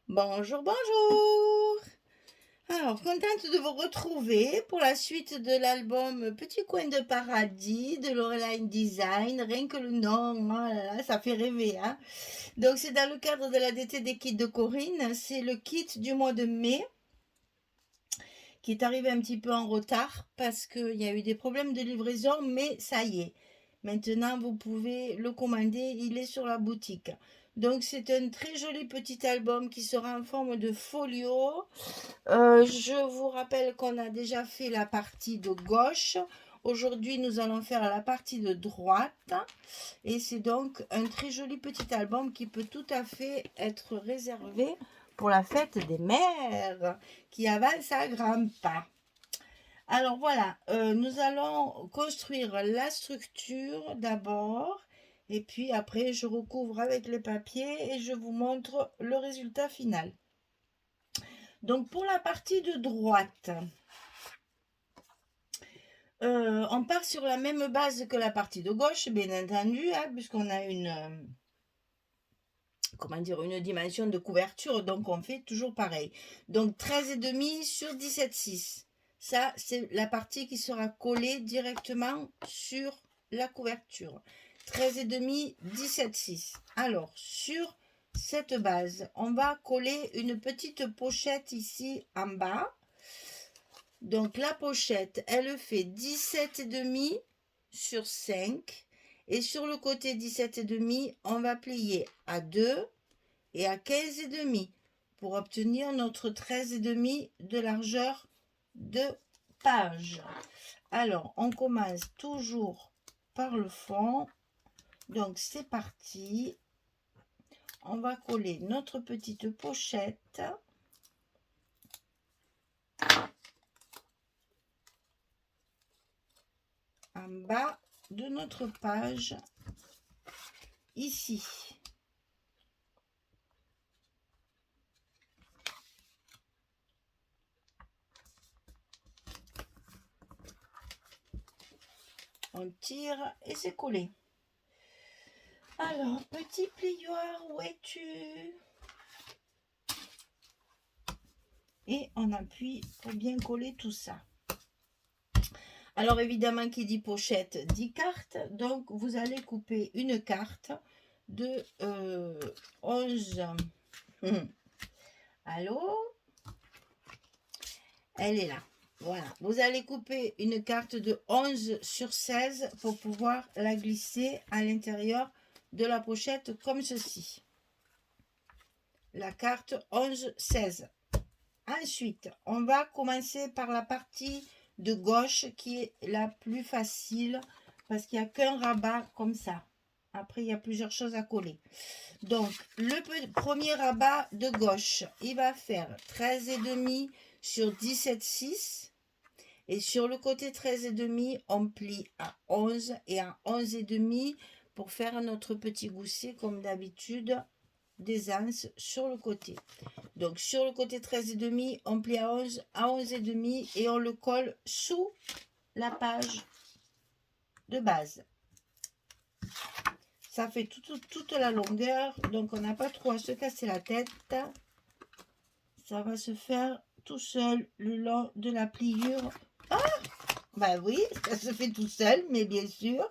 Bonjour, bonjour. Alors, contente de vous retrouver pour la suite de l'album Petit coin de paradis de Laureline Design. Rien que le nom, oh là là, ça fait rêver, hein. Donc, c'est dans le cadre de la DT des kits de Corinne. C'est le kit du mois de mai qui est arrivé un petit peu en retard parce qu'il y a eu des problèmes de livraison, mais ça y est. Maintenant, vous pouvez le commander, il est sur la boutique. Donc, c'est un très joli petit album qui sera en forme de folio. Je vous rappelle qu'on a déjà fait la partie de gauche. Aujourd'hui, nous allons faire la partie de droite. Et c'est donc un très joli petit album qui peut tout à fait être réservé pour la fête des mères qui avance à grands pas. Alors voilà, nous allons construire la structure d'abord. Et puis après, je recouvre avec les papiers et je vous montre le résultat final. Donc pour la partie de droite, on part sur la même base que la partie de gauche, bien entendu, hein, puisqu'on a une dimension de couverture, donc on fait toujours pareil. Donc 13,5 sur 17,6. Ça, c'est la partie qui sera collée directement sur la couverture. 13,5, 17,6. Alors, sur cette base, on va coller une petite pochette ici en bas. Donc la pochette, elle fait 17,5 sur 5. Et sur le côté 17,5, on va plier à 2 et à 15,5 pour obtenir notre 13,5 de largeur de page. Alors, on commence toujours par le fond. Donc c'est parti. On va coller notre petite pochette. En bas de notre page ici. On tire et c'est collé. Alors, petit plioir, où es-tu? Et on appuie pour bien coller tout ça. Alors évidemment, qui dit pochette dit carte. Donc vous allez couper une carte de 11. Allô? Elle est là. Voilà. Vous allez couper une carte de 11 sur 16 pour pouvoir la glisser à l'intérieur de la pochette comme ceci. La carte 11-16. Ensuite, on va commencer par la partie de gauche qui est la plus facile parce qu'il n'y a qu'un rabat comme ça. Après, il y a plusieurs choses à coller. Donc, le premier rabat de gauche, il va faire 13,5 sur 17,6. Et sur le côté 13,5, on plie à 11 et à 11,5 pour faire notre petit gousset comme d'habitude des anses sur le côté. Donc sur le côté 13,5, on plie à 11,5 et on le colle sous la page de base. Ça fait toute la longueur, donc on n'a pas trop à se casser la tête. Ça va se faire tout seul le long de la pliure. Ah, bah oui, ça se fait tout seul, mais bien sûr,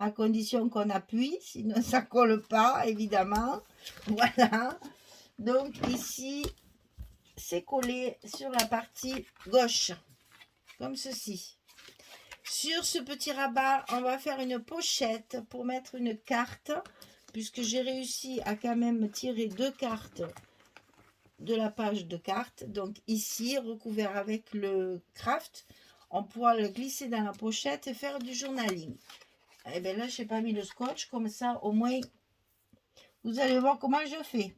à condition qu'on appuie, sinon ça colle pas, évidemment. Voilà. Donc ici, c'est collé sur la partie gauche, comme ceci. Sur ce petit rabat, on va faire une pochette pour mettre une carte, puisque j'ai réussi à quand même tirer 2 cartes de la page de cartes. Donc ici, recouvert avec le craft, on pourra le glisser dans la pochette et faire du journaling. Et bien là, je n'ai pas mis le scotch, comme ça au moins, vous allez voir comment je fais.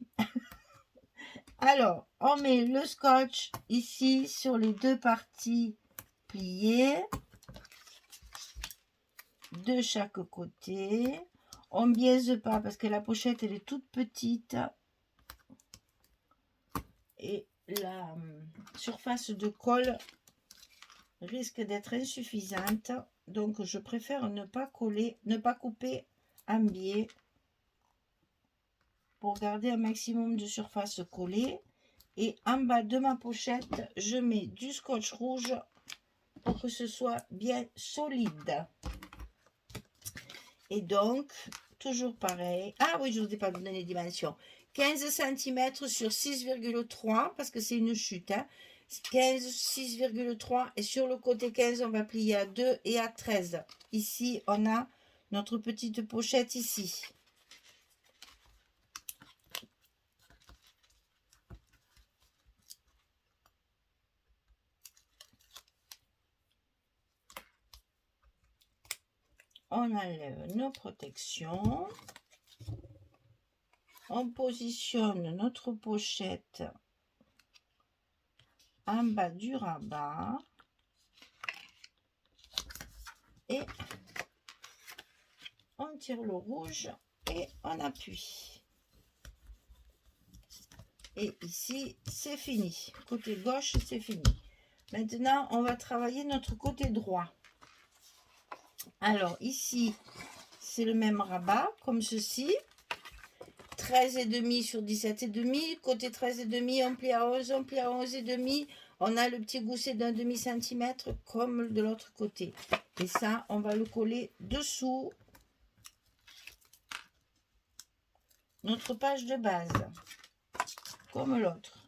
Alors, on met le scotch ici sur les deux parties pliées de chaque côté. On ne biaise pas parce que la pochette elle est toute petite et la surface de colle risque d'être insuffisante. Donc, je préfère ne pas coller, ne pas couper en biais pour garder un maximum de surface collée. Et en bas de ma pochette, je mets du scotch rouge pour que ce soit bien solide. Et donc, toujours pareil. Ah oui, je ne vous ai pas donné les dimensions. 15 cm sur 6,3 parce que c'est une chute. 15, 6,3 et sur le côté 15, on va plier à 2 et à 13. Ici, on a notre petite pochette ici. On enlève nos protections. On positionne notre pochette en bas du rabat. Et on tire le rouge et on appuie. Et ici, c'est fini. Côté gauche, c'est fini. Maintenant, on va travailler notre côté droit. Alors, ici, c'est le même rabat, comme ceci. 13,5 sur 17,5. Côté 13,5, on plie à 11, on plie à 11,5. On a le petit gousset d'un demi-centimètre, comme de l'autre côté. Et ça, on va le coller dessous notre page de base, comme l'autre.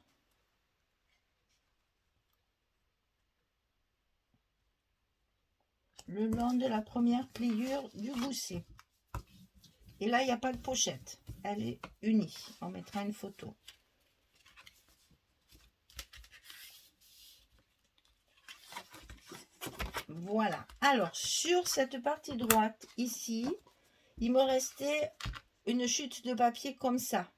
Le long de la première pliure du gousset. Et là, il n'y a pas de pochette. Elle est unie. On mettra une photo. Voilà. Alors, sur cette partie droite, ici, il me restait une chute de papier comme ça.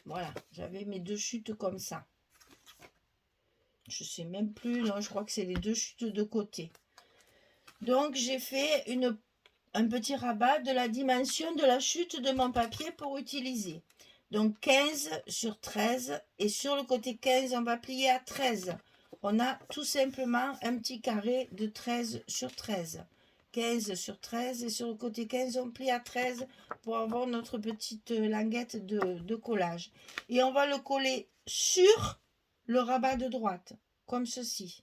Voilà. J'avais mes deux chutes comme ça. Je ne sais même plus. Non, je crois que c'est les deux chutes de côté. Donc, j'ai fait un petit rabat de la dimension de la chute de mon papier pour utiliser. Donc 15 sur 13 et sur le côté 15, on va plier à 13. On a tout simplement un petit carré de 13 sur 13. 15 sur 13 et sur le côté 15, on plie à 13 pour avoir notre petite languette de collage. Et on va le coller sur le rabat de droite, comme ceci.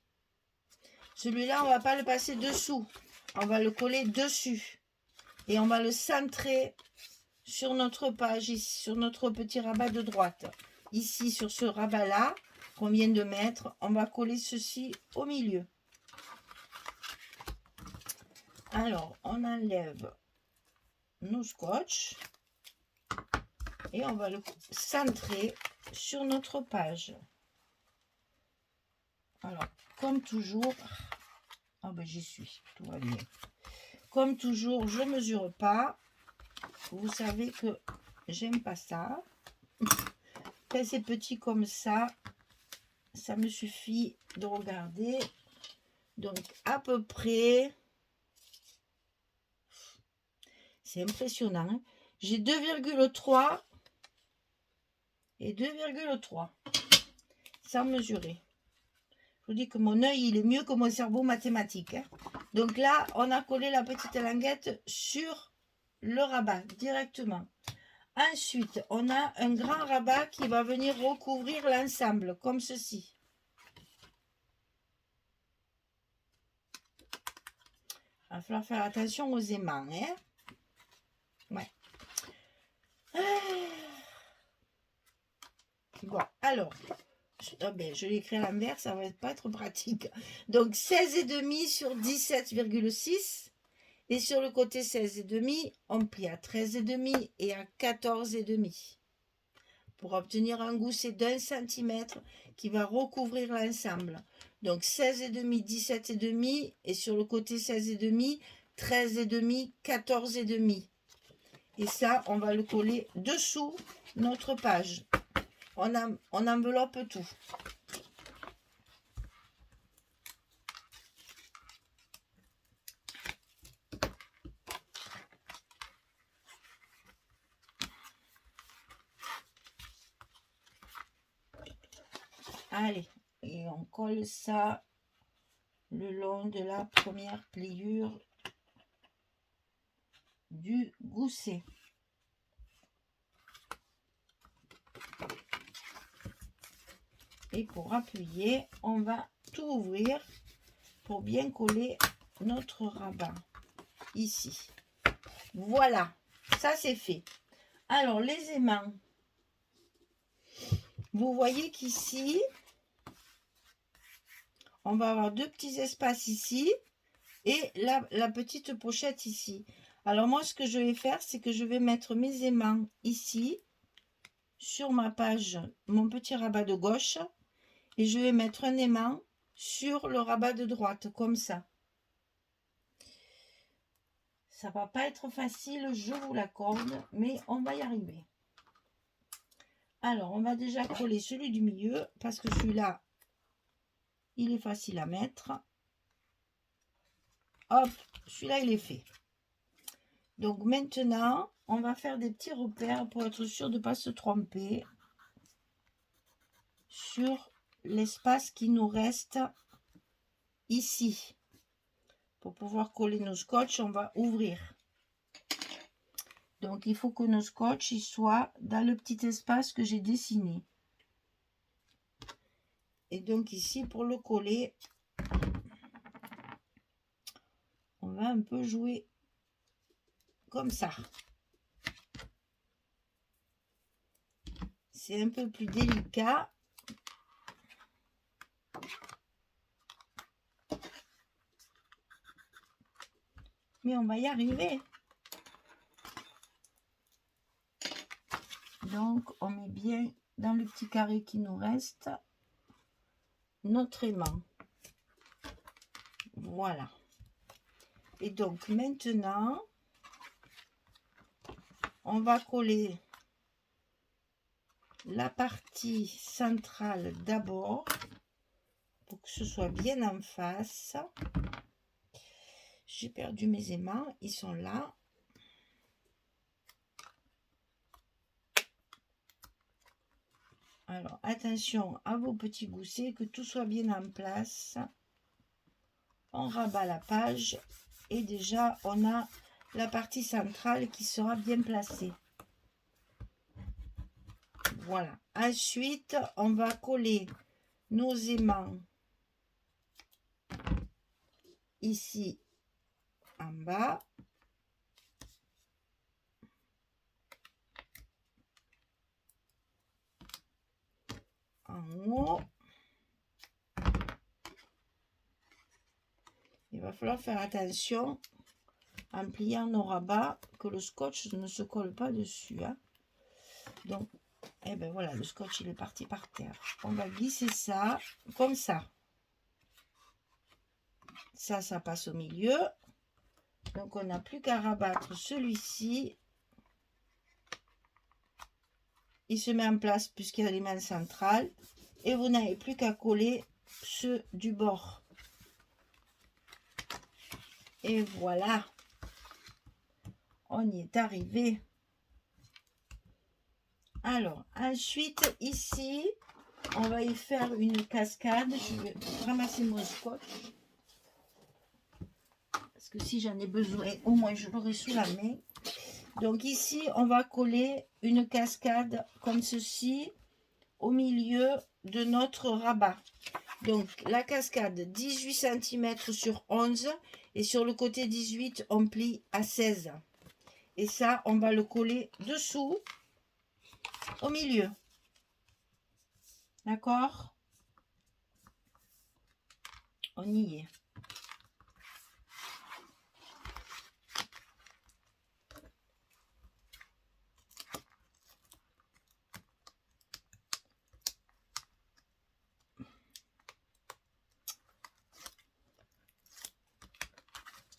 Celui-là, on ne va pas le passer dessous. On va le coller dessus. Et on va le centrer sur notre page, ici, sur notre petit rabat de droite. Ici, sur ce rabat-là qu'on vient de mettre, on va coller ceci au milieu. Alors, on enlève nos scotch et on va le centrer sur notre page. Alors, comme toujours, ah ben j'y suis, tout va bien. Comme toujours, je mesure pas. Vous savez que j'aime pas ça. Quand c'est petit comme ça me suffit de regarder. Donc, à peu près, c'est impressionnant. Hein, j'ai 2,3 et 2,3 sans mesurer. Je vous dis que mon œil, il est mieux que mon cerveau mathématique. Hein. Donc là, on a collé la petite languette sur le rabat directement. Ensuite, on a un grand rabat qui va venir recouvrir l'ensemble, comme ceci. Il va falloir faire attention aux aimants. Hein. Ouais. Bon, alors, je l'ai écrit à l'envers, ça va pas être pratique. Donc, 16,5 sur 17,6. Et sur le côté 16,5, on plie à 13,5 et à 14,5 pour obtenir un gousset d'1 cm qui va recouvrir l'ensemble. Donc 16,5, 17,5 et sur le côté 16,5, 13,5, 14,5. Et ça, on va le coller dessous notre page. On enveloppe tout. Allez, et on colle ça le long de la première pliure du gousset. Et pour appuyer, on va tout ouvrir pour bien coller notre rabat ici. Voilà, ça c'est fait. Alors les aimants, vous voyez qu'ici, on va avoir deux petits espaces ici et la petite pochette ici. Alors moi, ce que je vais faire, c'est que je vais mettre mes aimants ici, sur ma page, mon petit rabat de gauche, et je vais mettre un aimant sur le rabat de droite, comme ça. Ça va pas être facile, je vous l'accorde, mais on va y arriver. Alors, on va déjà coller celui du milieu, parce que celui-là, il est facile à mettre. Hop, celui-là, il est fait. Donc maintenant, on va faire des petits repères pour être sûr de ne pas se tromper sur l'espace qui nous reste ici. Pour pouvoir coller nos scotch, on va ouvrir. Donc il faut que nos scotch soient dans le petit espace que j'ai dessiné. Et donc ici, pour le coller, on va un peu jouer comme ça. C'est un peu plus délicat. Mais on va y arriver. Donc, on met bien dans le petit carré qui nous reste notre aimant. Voilà. Et donc, maintenant, on va coller la partie centrale d'abord pour que ce soit bien en face. J'ai perdu mes aimants, ils sont là. Alors, attention à vos petits goussets, que tout soit bien en place. On rabat la page et déjà, on a la partie centrale qui sera bien placée. Voilà. Ensuite, on va coller nos aimants ici en bas. En haut. Il va falloir faire attention en pliant nos rabats que le scotch ne se colle pas dessus. Hein. Donc, et ben voilà, le scotch il est parti par terre. On va glisser ça comme ça. Ça passe au milieu. Donc, on n'a plus qu'à rabattre celui-ci. Il se met en place puisqu'il y a l'élément central. Et vous n'avez plus qu'à coller ceux du bord. Et voilà. On y est arrivé. Alors, ensuite, ici, on va y faire une cascade. Je vais ramasser mon scotch. Parce que si j'en ai besoin, au moins je l'aurai sous la main. Donc ici, on va coller une cascade comme ceci au milieu de notre rabat. Donc la cascade 18 cm sur 11 et sur le côté 18, on plie à 16. Et ça, on va le coller dessous, au milieu. D'accord? On y est.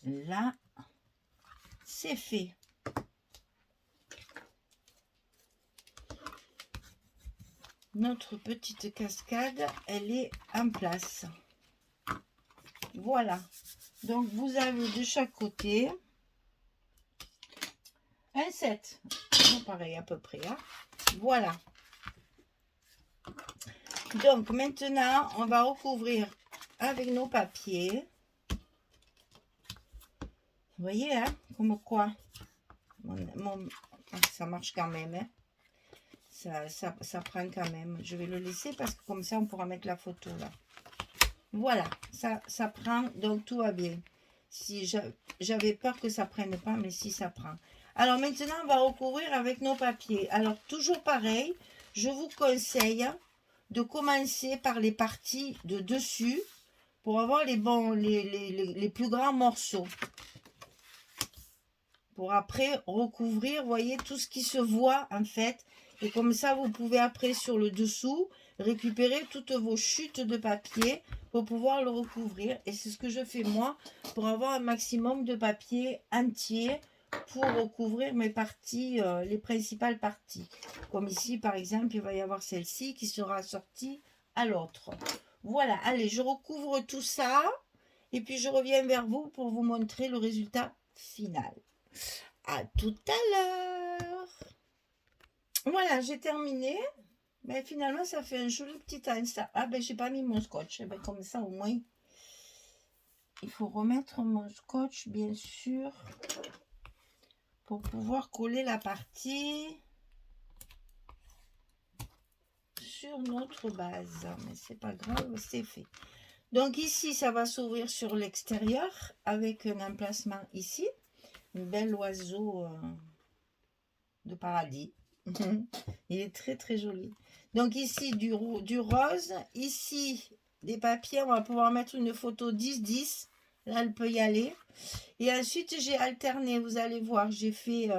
Là, c'est fait. Notre petite cascade, elle est en place. Voilà. Donc, vous avez de chaque côté un 7. Pareil à peu près. Hein. Voilà. Donc, maintenant, on va recouvrir avec nos papiers. Vous voyez, hein, comme quoi Ça marche quand même, hein. Ça prend quand même. Je vais le laisser parce que comme ça, on pourra mettre la photo là. Voilà, ça prend, donc tout va bien. Si j'avais peur que ça prenne pas, mais si ça prend. Alors maintenant, on va recouvrir avec nos papiers. Alors toujours pareil, je vous conseille de commencer par les parties de dessus pour avoir les plus grands morceaux. Pour après recouvrir, voyez, tout ce qui se voit en fait. Et comme ça, vous pouvez après sur le dessous récupérer toutes vos chutes de papier pour pouvoir le recouvrir. Et c'est ce que je fais moi pour avoir un maximum de papier entier pour recouvrir mes parties, les principales parties. Comme ici, par exemple, il va y avoir celle-ci qui sera sortie à l'autre. Voilà, allez, je recouvre tout ça et puis je reviens vers vous pour vous montrer le résultat final. À tout à l'heure. Voilà, j'ai terminé. Mais finalement, ça fait un joli petit Insta. Ah ben, j'ai pas mis mon scotch. Ben, comme ça, au moins, il faut remettre mon scotch, bien sûr, pour pouvoir coller la partie sur notre base. Mais c'est pas grave, c'est fait. Donc ici, ça va s'ouvrir sur l'extérieur avec un emplacement ici. Un bel oiseau de paradis. Il est très très joli. Donc ici du rose, ici des papiers, on va pouvoir mettre une photo 10-10, là elle peut y aller. Et ensuite j'ai alterné, vous allez voir, j'ai fait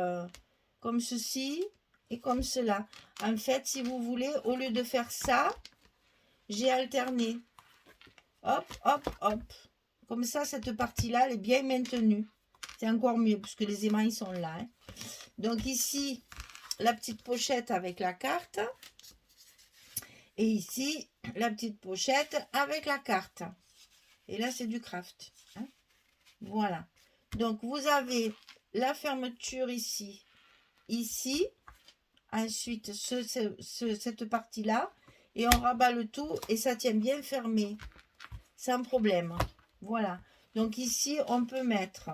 comme ceci et comme cela. En fait, si vous voulez, au lieu de faire ça, j'ai alterné. Hop, hop, hop. Comme ça, cette partie-là, elle est bien maintenue. C'est encore mieux, puisque les émails sont là. Hein. Donc ici, la petite pochette avec la carte. Et ici, la petite pochette avec la carte. Et là, c'est du craft. Hein. Voilà. Donc, vous avez la fermeture ici. Ici. Ensuite, cette partie-là. Et on rabat le tout et ça tient bien fermé. Sans problème. Voilà. Donc, ici, on peut mettre...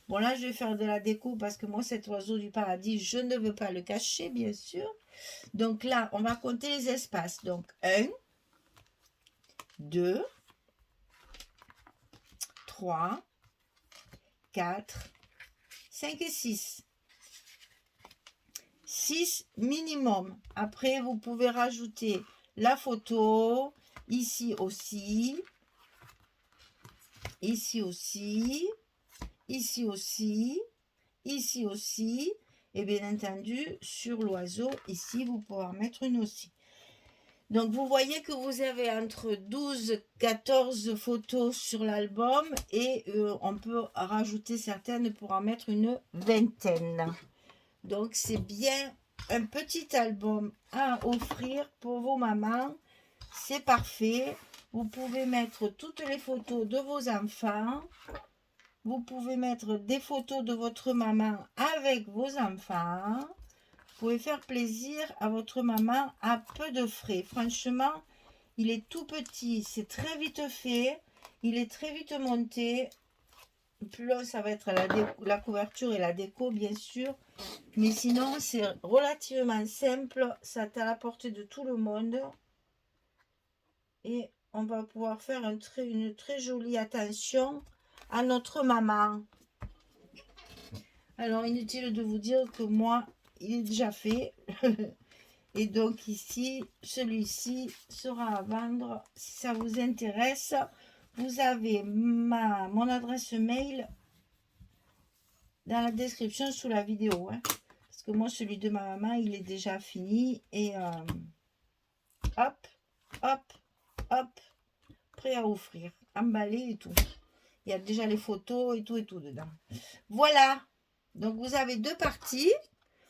Bon, là, je vais faire de la déco parce que moi, cet oiseau du paradis, je ne veux pas le cacher, bien sûr. Donc là, on va compter les espaces. Donc 1, 2, 3, 4, 5 et 6. 6 minimum. Après, vous pouvez rajouter la photo, ici aussi, ici aussi, ici aussi, ici aussi. Et bien entendu, sur l'oiseau, ici, vous pouvez en mettre une aussi. Donc, vous voyez que vous avez entre 12 et 14 photos sur l'album et on peut rajouter certaines pour en mettre une vingtaine. Donc, c'est bien un petit album à offrir pour vos mamans. C'est parfait. Vous pouvez mettre toutes les photos de vos enfants. Vous pouvez mettre des photos de votre maman avec vos enfants. Vous pouvez faire plaisir à votre maman à peu de frais. Franchement, il est tout petit, c'est très vite fait, il est très vite monté. Plus long, ça va être la couverture et la déco, bien sûr. Mais sinon, c'est relativement simple. Ça est à la portée de tout le monde. Et on va pouvoir faire une très jolie attention à notre maman. Alors, inutile de vous dire que moi, il est déjà fait. Et donc ici, celui-ci sera à vendre. Si ça vous intéresse, vous avez mon adresse mail dans la description sous la vidéo. Hein. Parce que moi, celui de ma maman, il est déjà fini. Et hop, hop, hop, prêt à offrir. Emballé et tout. Il y a déjà les photos et tout dedans. Voilà. Donc, vous avez deux parties.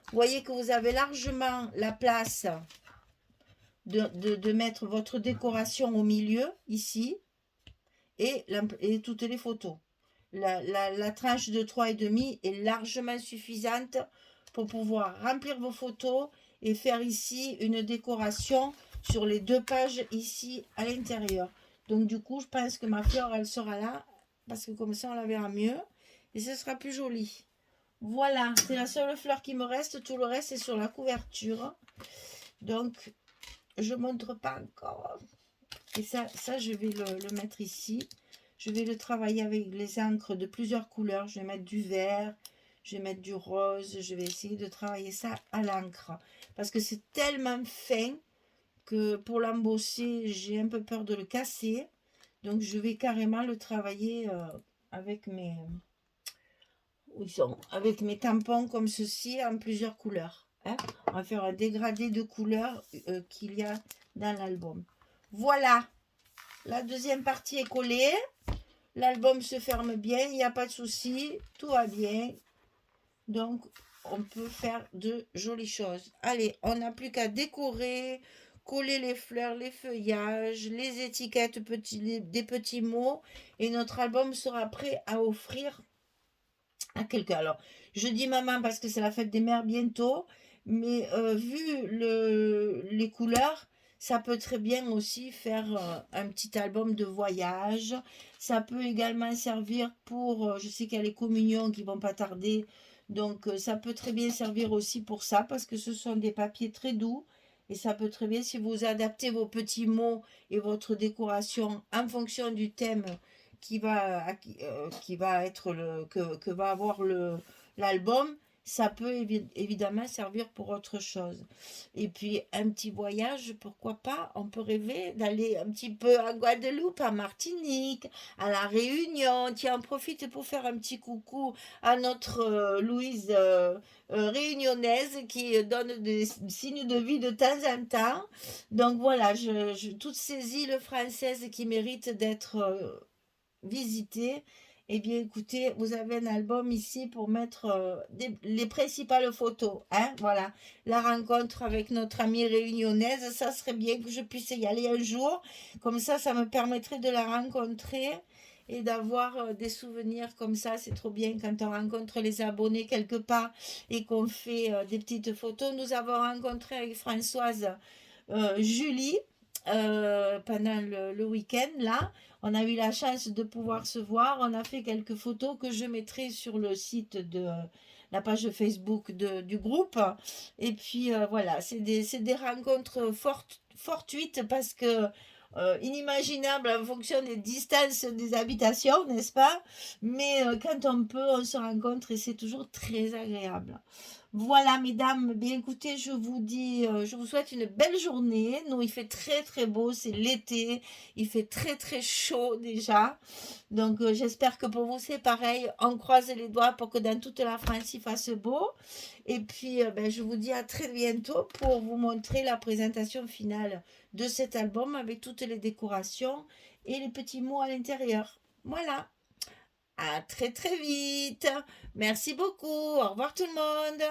Vous voyez que vous avez largement la place de mettre votre décoration au milieu, ici, et toutes les photos. La tranche de 3,5 est largement suffisante pour pouvoir remplir vos photos et faire ici une décoration sur les deux pages ici à l'intérieur. Donc du coup, je pense que ma fleur, elle sera là, parce que comme ça, on la verra mieux, et ce sera plus joli. Voilà, c'est la seule fleur qui me reste. Tout le reste est sur la couverture. Donc, je ne montre pas encore. Et ça je vais le mettre ici. Je vais le travailler avec les encres de plusieurs couleurs. Je vais mettre du vert, je vais mettre du rose. Je vais essayer de travailler ça à l'encre. Parce que c'est tellement fin que pour l'embosser, j'ai un peu peur de le casser. Donc, je vais carrément le travailler avec où ils sont, avec mes tampons comme ceci en plusieurs couleurs. Hein. On va faire un dégradé de couleurs qu'il y a dans l'album. Voilà, la deuxième partie est collée. L'album se ferme bien, il n'y a pas de souci, tout va bien. Donc, on peut faire de jolies choses. Allez, on n'a plus qu'à décorer, coller les fleurs, les feuillages, les étiquettes, des petits mots. Et notre album sera prêt à offrir à quelqu'un. Alors, je dis maman parce que c'est la fête des mères bientôt, mais vu les couleurs, ça peut très bien aussi faire un petit album de voyage. Ça peut également servir pour, je sais qu'il y a les communions qui vont pas tarder, donc ça peut très bien servir aussi pour ça parce que ce sont des papiers très doux. Et ça peut très bien, si vous adaptez vos petits mots et votre décoration en fonction du thème qui va être que va avoir l'album, ça peut évidemment servir pour autre chose. Et puis un petit voyage, pourquoi pas, on peut rêver d'aller un petit peu à Guadeloupe, à Martinique, à La Réunion. Tiens, on profite pour faire un petit coucou à notre Louise réunionnaise qui donne des signes de vie de temps en temps. Donc voilà, toutes ces îles françaises qui méritent d'être visiter, eh bien écoutez, vous avez un album ici pour mettre les principales photos. Hein, voilà, la rencontre avec notre amie réunionnaise, ça serait bien que je puisse y aller un jour. Comme ça me permettrait de la rencontrer et d'avoir des souvenirs comme ça. C'est trop bien quand on rencontre les abonnés quelque part et qu'on fait des petites photos. Nous avons rencontré avec Françoise Julie pendant le week-end là. On a eu la chance de pouvoir se voir. On a fait quelques photos que je mettrai sur le site de la page Facebook du groupe. Et puis voilà, c'est des rencontres fortuites parce que inimaginables en fonction des distances des habitations, n'est-ce pas? Mais quand on peut, on se rencontre et c'est toujours très agréable. Voilà, mesdames, bien écoutez, je vous souhaite une belle journée. Nous, il fait très très beau, c'est l'été, il fait très très chaud déjà. Donc, j'espère que pour vous, c'est pareil. On croise les doigts pour que dans toute la France, il fasse beau. Et puis, ben, je vous dis à très bientôt pour vous montrer la présentation finale de cet album avec toutes les décorations et les petits mots à l'intérieur. Voilà, à très très vite. Merci beaucoup. Au revoir tout le monde.